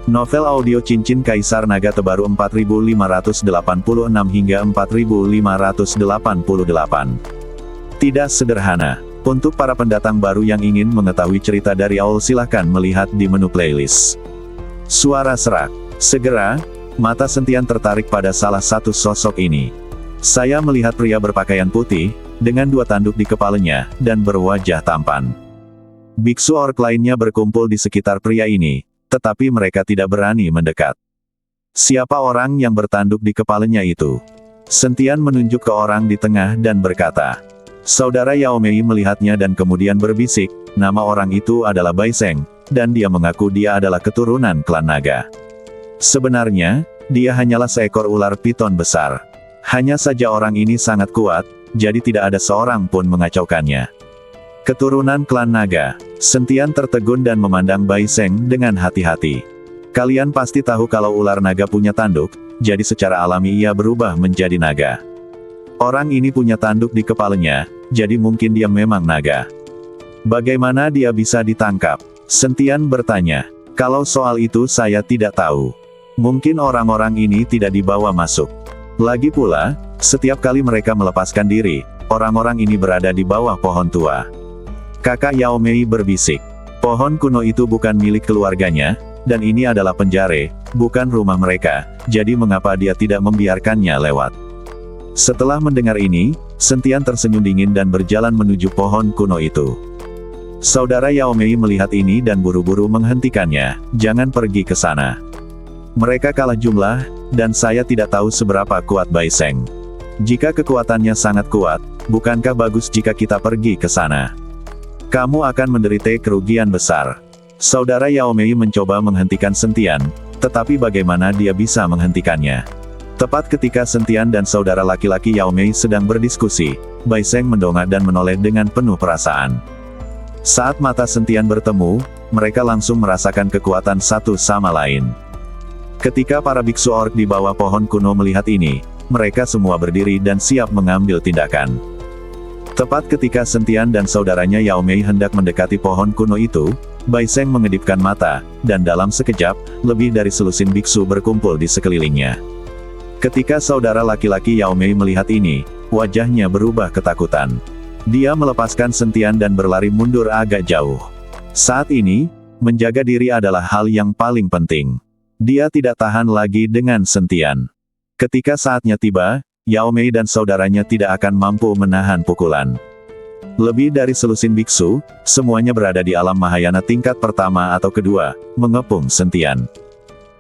Novel audio Cincin Kaisar Naga Terbaru 4586 hingga 4588. Tidak sederhana. Untuk para pendatang baru yang ingin mengetahui cerita dari awal silahkan melihat di menu playlist. Suara serak. Segera, mata Sentian tertarik pada salah satu sosok ini. Saya melihat pria berpakaian putih, dengan 2 tanduk di kepalanya, dan berwajah tampan. Biksu orc lainnya berkumpul di sekitar pria ini, tetapi mereka tidak berani mendekat. Siapa orang yang bertanduk di kepalanya itu? Sentian menunjuk ke orang di tengah dan berkata. Saudara Yao Mei melihatnya dan kemudian berbisik, nama orang itu adalah Bai Seng, dan dia mengaku dia adalah keturunan klan naga. Sebenarnya, dia hanyalah seekor ular piton besar. Hanya saja orang ini sangat kuat, jadi tidak ada seorang pun mengacaukannya. Keturunan klan naga. Sentian tertegun dan memandang Bai Seng dengan hati-hati. Kalian pasti tahu kalau ular naga punya tanduk, jadi secara alami ia berubah menjadi naga. Orang ini punya tanduk di kepalanya, jadi mungkin dia memang naga. Bagaimana dia bisa ditangkap? Sentian bertanya. Kalau soal itu saya tidak tahu. Mungkin orang-orang ini tidak dibawa masuk. Lagi pula, setiap kali mereka melepaskan diri, orang-orang ini berada di bawah pohon tua. Kakak Yao Mei berbisik. Pohon kuno itu bukan milik keluarganya, dan ini adalah penjara, bukan rumah mereka, jadi mengapa dia tidak membiarkannya lewat? Setelah mendengar ini, Sentian tersenyum dingin dan berjalan menuju pohon kuno itu. Saudara Yao Mei melihat ini dan buru-buru menghentikannya, jangan pergi ke sana. Mereka kalah jumlah, dan saya tidak tahu seberapa kuat Bai Seng. Jika kekuatannya sangat kuat, bukankah bagus jika kita pergi ke sana? Kamu akan menderita kerugian besar. Saudara Yao Mei mencoba menghentikan Sentian, tetapi bagaimana dia bisa menghentikannya? Tepat ketika Sentian dan saudara laki-laki Yao Mei sedang berdiskusi, Bai Seng mendongak dan menoleh dengan penuh perasaan. Saat mata Sentian bertemu, mereka langsung merasakan kekuatan satu sama lain. Ketika para biksu orc di bawah pohon kuno melihat ini, mereka semua berdiri dan siap mengambil tindakan. Tepat ketika Sentian dan saudaranya Yao Mei hendak mendekati pohon kuno itu, Bai Seng mengedipkan mata, dan dalam sekejap, lebih dari selusin biksu berkumpul di sekelilingnya. Ketika saudara laki-laki Yao Mei melihat ini, wajahnya berubah ketakutan. Dia melepaskan Sentian dan berlari mundur agak jauh. Saat ini, menjaga diri adalah hal yang paling penting. Dia tidak tahan lagi dengan Sentian. Ketika saatnya tiba, Yao Mei dan saudaranya tidak akan mampu menahan pukulan. Lebih dari selusin biksu, semuanya berada di alam Mahayana tingkat pertama atau kedua, mengepung Sentian.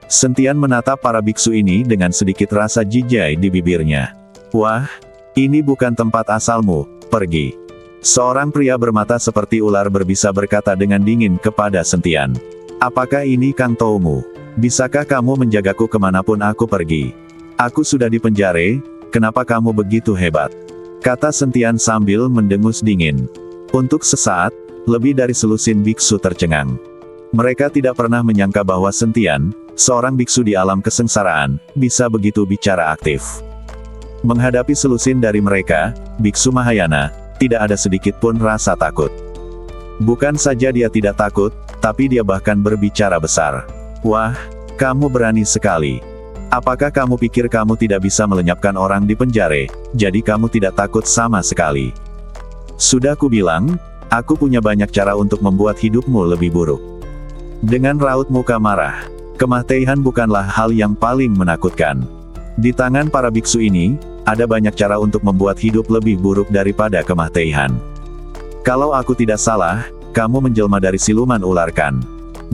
Sentian menatap para biksu ini dengan sedikit rasa jijai di bibirnya. Wah, ini bukan tempat asalmu, pergi. Seorang pria bermata seperti ular berbisa berkata dengan dingin kepada Sentian. Apakah ini Kang Toumu? Bisakah kamu menjagaku kemanapun aku pergi? Aku sudah di penjara, kenapa kamu begitu hebat? Kata Sentian sambil mendengus dingin. Untuk sesaat, lebih dari selusin biksu tercengang. Mereka tidak pernah menyangka bahwa Sentian, seorang biksu di alam kesengsaraan, bisa begitu bicara aktif. Menghadapi selusin dari mereka, biksu Mahayana, tidak ada sedikit pun rasa takut. Bukan saja dia tidak takut, tapi dia bahkan berbicara besar. Wah, kamu berani sekali. Apakah kamu pikir kamu tidak bisa melenyapkan orang di penjara, jadi kamu tidak takut sama sekali? Sudah kubilang, aku punya banyak cara untuk membuat hidupmu lebih buruk. Dengan raut muka marah, kematian bukanlah hal yang paling menakutkan. Di tangan para biksu ini, ada banyak cara untuk membuat hidup lebih buruk daripada kematian. Kalau aku tidak salah, kamu menjelma dari siluman ular kan?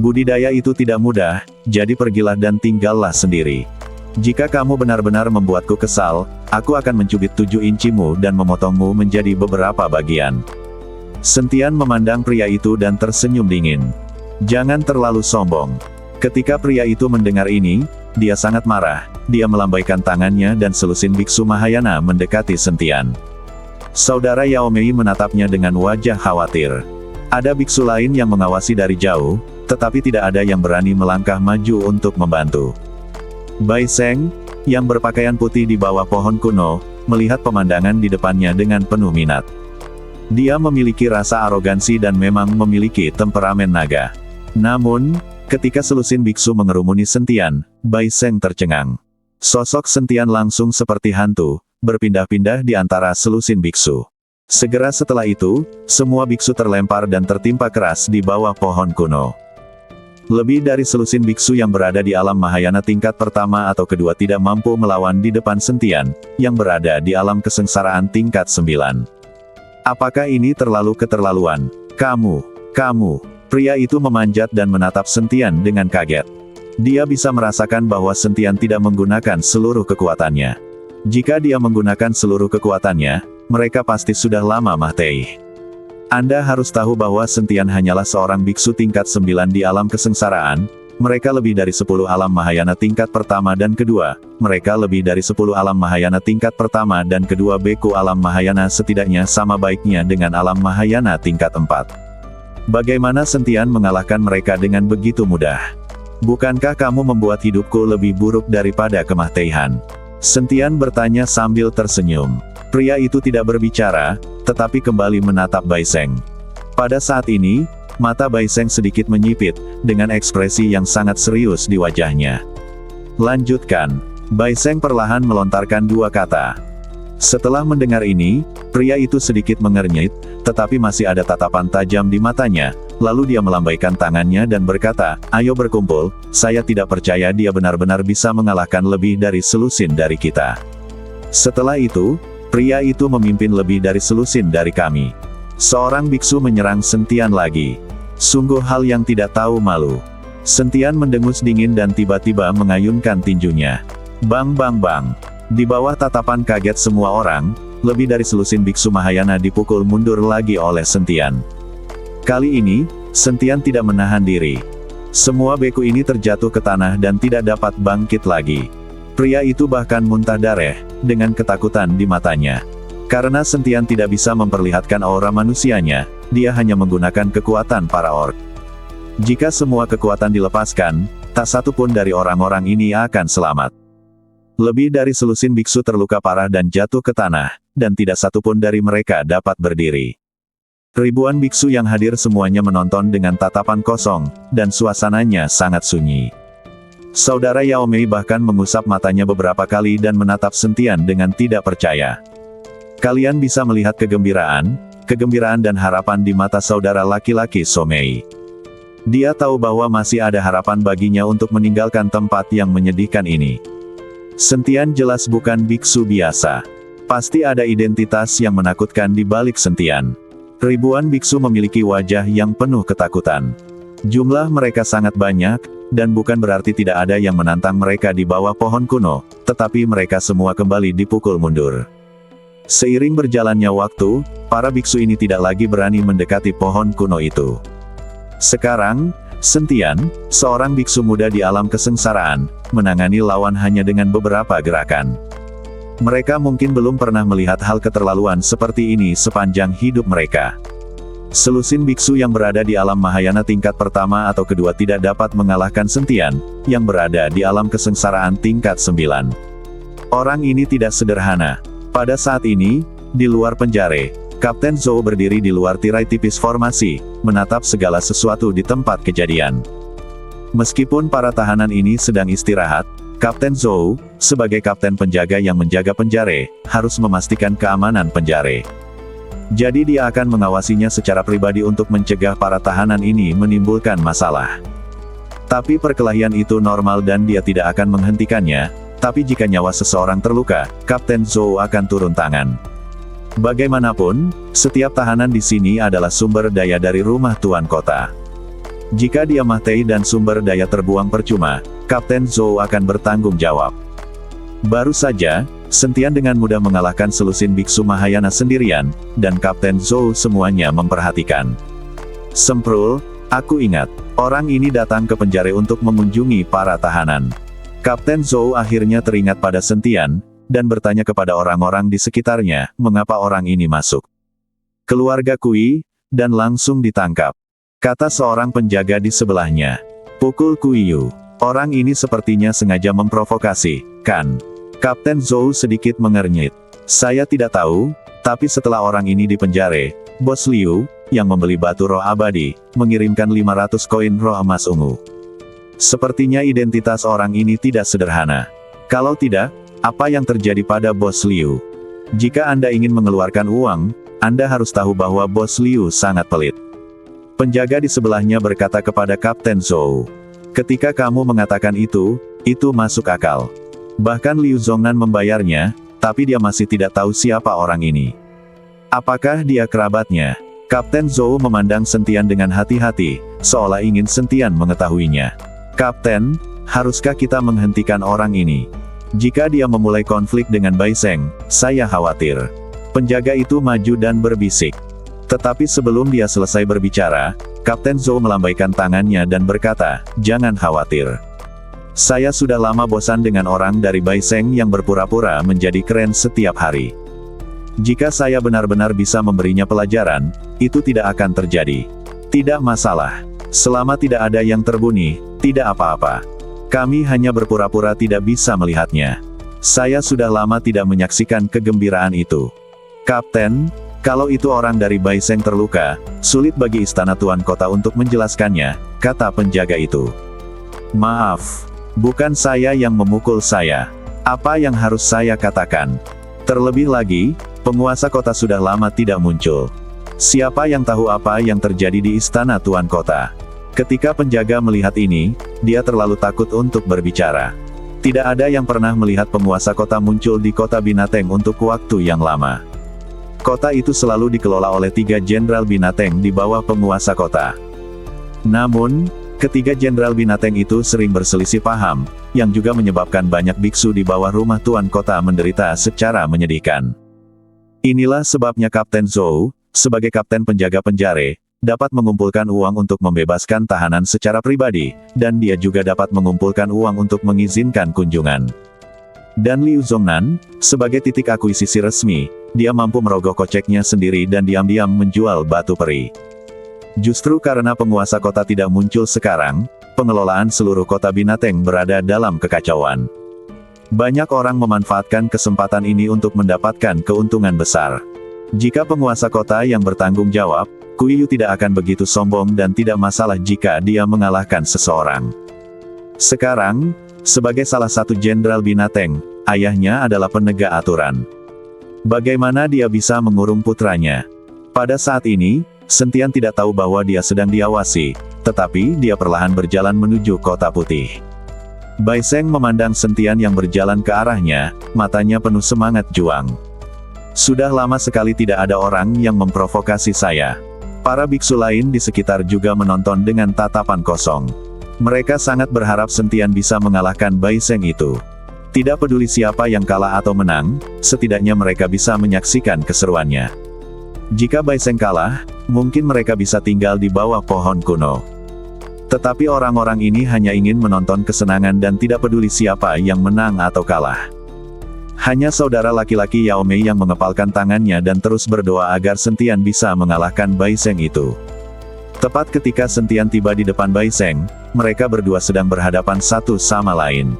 Budidaya itu tidak mudah, jadi pergilah dan tinggallah sendiri. Jika kamu benar-benar membuatku kesal, aku akan mencubit 7 incimu dan memotongmu menjadi beberapa bagian. Sentian memandang pria itu dan tersenyum dingin. Jangan terlalu sombong. Ketika pria itu mendengar ini, dia sangat marah. Dia melambaikan tangannya dan selusin biksu Mahayana mendekati Sentian. Saudara Yao Mei menatapnya dengan wajah khawatir. Ada biksu lain yang mengawasi dari jauh, tetapi tidak ada yang berani melangkah maju untuk membantu. Bai Seng, yang berpakaian putih di bawah pohon kuno, melihat pemandangan di depannya dengan penuh minat. Dia memiliki rasa arogansi dan memang memiliki temperamen naga. Namun, Ketika selusin biksu mengerumuni Sentian, Bai Seng tercengang. Sosok Sentian langsung seperti hantu, berpindah-pindah di antara selusin biksu. Segera setelah itu, semua biksu terlempar dan tertimpa keras di bawah pohon kuno. Lebih dari selusin biksu yang berada di alam Mahayana tingkat pertama atau kedua tidak mampu melawan di depan Sentian, yang berada di alam kesengsaraan tingkat 9. Apakah ini terlalu keterlaluan? Kamu, pria itu memanjat dan menatap Sentian dengan kaget. Dia bisa merasakan bahwa Sentian tidak menggunakan seluruh kekuatannya. Jika dia menggunakan seluruh kekuatannya, mereka pasti sudah lama mati. Anda harus tahu bahwa Sentian hanyalah seorang biksu tingkat 9 di alam kesengsaraan, mereka lebih dari 10 alam Mahayana tingkat pertama dan kedua, mereka lebih dari 10 alam Mahayana tingkat pertama dan kedua beku alam Mahayana setidaknya sama baiknya dengan alam Mahayana tingkat 4. Bagaimana Sentian mengalahkan mereka dengan begitu mudah? Bukankah kamu membuat hidupku lebih buruk daripada kematian? Sentian bertanya sambil tersenyum. Pria itu tidak berbicara, tetapi kembali menatap Bai Seng. Pada saat ini, mata Bai Seng sedikit menyipit, dengan ekspresi yang sangat serius di wajahnya. Lanjutkan. Bai Seng perlahan melontarkan dua kata. Setelah mendengar ini, pria itu sedikit mengernyit, tetapi masih ada tatapan tajam di matanya, lalu dia melambaikan tangannya dan berkata, "Ayo berkumpul, saya tidak percaya dia benar-benar bisa mengalahkan lebih dari selusin dari kita." Setelah itu, pria itu memimpin lebih dari selusin dari kami. Seorang biksu menyerang Sentian lagi. Sungguh hal yang tidak tahu malu. Sentian mendengus dingin dan tiba-tiba mengayunkan tinjunya. Bang bang bang. Di bawah tatapan kaget semua orang, lebih dari selusin biksu Mahayana dipukul mundur lagi oleh Sentian. Kali ini, Sentian tidak menahan diri. Semua beku ini terjatuh ke tanah dan tidak dapat bangkit lagi. Pria itu bahkan muntah darah, dengan ketakutan di matanya. Karena Sentian tidak bisa memperlihatkan aura manusianya, dia hanya menggunakan kekuatan para orc. Jika semua kekuatan dilepaskan, tak satu pun dari orang-orang ini akan selamat. Lebih dari selusin biksu terluka parah dan jatuh ke tanah, dan tidak satu pun dari mereka dapat berdiri. Ribuan biksu yang hadir semuanya menonton dengan tatapan kosong, dan suasananya sangat sunyi. Saudara Yao Mei bahkan mengusap matanya beberapa kali dan menatap Sentian dengan tidak percaya. Kalian bisa melihat kegembiraan dan harapan di mata saudara laki-laki So Mei. Dia tahu bahwa masih ada harapan baginya untuk meninggalkan tempat yang menyedihkan ini. Sentian jelas bukan biksu biasa. Pasti ada identitas yang menakutkan di balik Sentian. Ribuan biksu memiliki wajah yang penuh ketakutan. Jumlah mereka sangat banyak, dan bukan berarti tidak ada yang menantang mereka di bawah pohon kuno, tetapi mereka semua kembali dipukul mundur. Seiring berjalannya waktu, para biksu ini tidak lagi berani mendekati pohon kuno itu. Sekarang, Sentian, seorang biksu muda di alam kesengsaraan, menangani lawan hanya dengan beberapa gerakan. Mereka mungkin belum pernah melihat hal keterlaluan seperti ini sepanjang hidup mereka. Selusin biksu yang berada di alam Mahayana tingkat pertama atau kedua tidak dapat mengalahkan Sentian, yang berada di alam kesengsaraan tingkat 9. Orang ini tidak sederhana. Pada saat ini, di luar penjara, Kapten Zhou berdiri di luar tirai tipis formasi, menatap segala sesuatu di tempat kejadian. Meskipun para tahanan ini sedang istirahat, Kapten Zhou, sebagai kapten penjaga yang menjaga penjara, harus memastikan keamanan penjara. Jadi dia akan mengawasinya secara pribadi untuk mencegah para tahanan ini menimbulkan masalah. Tapi perkelahian itu normal dan dia tidak akan menghentikannya, tapi jika nyawa seseorang terluka, Kapten Zhou akan turun tangan. Bagaimanapun, setiap tahanan di sini adalah sumber daya dari rumah tuan kota. Jika dia mati dan sumber daya terbuang percuma, Kapten Zhou akan bertanggung jawab. Baru saja, Sentian dengan mudah mengalahkan selusin biksu Mahayana sendirian, dan Kapten Zhou semuanya memperhatikan. Semprul, aku ingat, orang ini datang ke penjara untuk mengunjungi para tahanan. Kapten Zhou akhirnya teringat pada Sentian, dan bertanya kepada orang-orang di sekitarnya, mengapa orang ini masuk. Keluarga Kui, dan langsung ditangkap. Kata seorang penjaga di sebelahnya. Pukul Kuiyu. Orang ini sepertinya sengaja memprovokasi, kan? Kapten Zhou sedikit mengernyit. Saya tidak tahu, tapi setelah orang ini dipenjara, Bos Liu, yang membeli batu roh abadi, mengirimkan 500 koin roh emas ungu. Sepertinya identitas orang ini tidak sederhana. Kalau tidak, apa yang terjadi pada Bos Liu? Jika Anda ingin mengeluarkan uang, Anda harus tahu bahwa Bos Liu sangat pelit. Penjaga di sebelahnya berkata kepada Kapten Zhou. Ketika kamu mengatakan itu masuk akal. Bahkan Liu Zongnan membayarnya, tapi dia masih tidak tahu siapa orang ini. Apakah dia kerabatnya? Kapten Zhou memandang Sentian dengan hati-hati, seolah ingin Sentian mengetahuinya. Kapten, haruskah kita menghentikan orang ini? Jika dia memulai konflik dengan Bai Seng, saya khawatir. Penjaga itu maju dan berbisik. Tetapi sebelum dia selesai berbicara, Kapten Zhou melambaikan tangannya dan berkata, jangan khawatir. Saya sudah lama bosan dengan orang dari Bai Seng yang berpura-pura menjadi keren setiap hari. Jika saya benar-benar bisa memberinya pelajaran, itu tidak akan terjadi. Tidak masalah. Selama tidak ada yang terbunuh, tidak apa-apa. Kami hanya berpura-pura tidak bisa melihatnya. Saya sudah lama tidak menyaksikan kegembiraan itu. Kapten, kalau itu orang dari Bai Seng terluka, sulit bagi istana Tuan Kota untuk menjelaskannya, kata penjaga itu. Maaf, bukan saya yang memukul saya. Apa yang harus saya katakan? Terlebih lagi, penguasa kota sudah lama tidak muncul. Siapa yang tahu apa yang terjadi di istana Tuan Kota? Ketika penjaga melihat ini, dia terlalu takut untuk berbicara. Tidak ada yang pernah melihat penguasa kota muncul di kota Binateng untuk waktu yang lama. Kota itu selalu dikelola oleh 3 jenderal Binateng di bawah penguasa kota. Namun, ketiga jenderal Binateng itu sering berselisih paham, yang juga menyebabkan banyak biksu di bawah rumah Tuan Kota menderita secara menyedihkan. Inilah sebabnya Kapten Zhou, sebagai kapten penjaga penjara, dapat mengumpulkan uang untuk membebaskan tahanan secara pribadi, dan dia juga dapat mengumpulkan uang untuk mengizinkan kunjungan. Dan Liu Zongnan, sebagai titik akuisisi resmi, dia mampu merogoh koceknya sendiri dan diam-diam menjual batu peri. Justru karena penguasa kota tidak muncul sekarang, pengelolaan seluruh kota Binateng berada dalam kekacauan. Banyak orang memanfaatkan kesempatan ini untuk mendapatkan keuntungan besar. Jika penguasa kota yang bertanggung jawab, Kuiyu tidak akan begitu sombong dan tidak masalah jika dia mengalahkan seseorang. Sekarang, sebagai salah satu jenderal Binateng, ayahnya adalah penegak aturan. Bagaimana dia bisa mengurung putranya? Pada saat ini, Sentian tidak tahu bahwa dia sedang diawasi, tetapi dia perlahan berjalan menuju Kota Putih. Bai Seng memandang Sentian yang berjalan ke arahnya, matanya penuh semangat juang. Sudah lama sekali tidak ada orang yang memprovokasi saya. Para biksu lain di sekitar juga menonton dengan tatapan kosong. Mereka sangat berharap Sentian bisa mengalahkan Bai Seng itu. Tidak peduli siapa yang kalah atau menang, setidaknya mereka bisa menyaksikan keseruannya. Jika Bai Seng kalah, mungkin mereka bisa tinggal di bawah pohon kuno. Tetapi orang-orang ini hanya ingin menonton kesenangan dan tidak peduli siapa yang menang atau kalah. Hanya saudara laki-laki Yao Mei yang mengepalkan tangannya dan terus berdoa agar Sentian bisa mengalahkan Bai Seng itu. Tepat ketika Sentian tiba di depan Bai Seng, mereka berdua sedang berhadapan satu sama lain.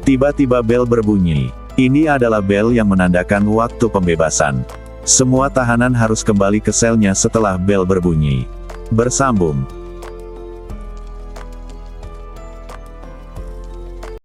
Tiba-tiba bel berbunyi. Ini adalah bel yang menandakan waktu pembebasan. Semua tahanan harus kembali ke selnya setelah bel berbunyi. Bersambung.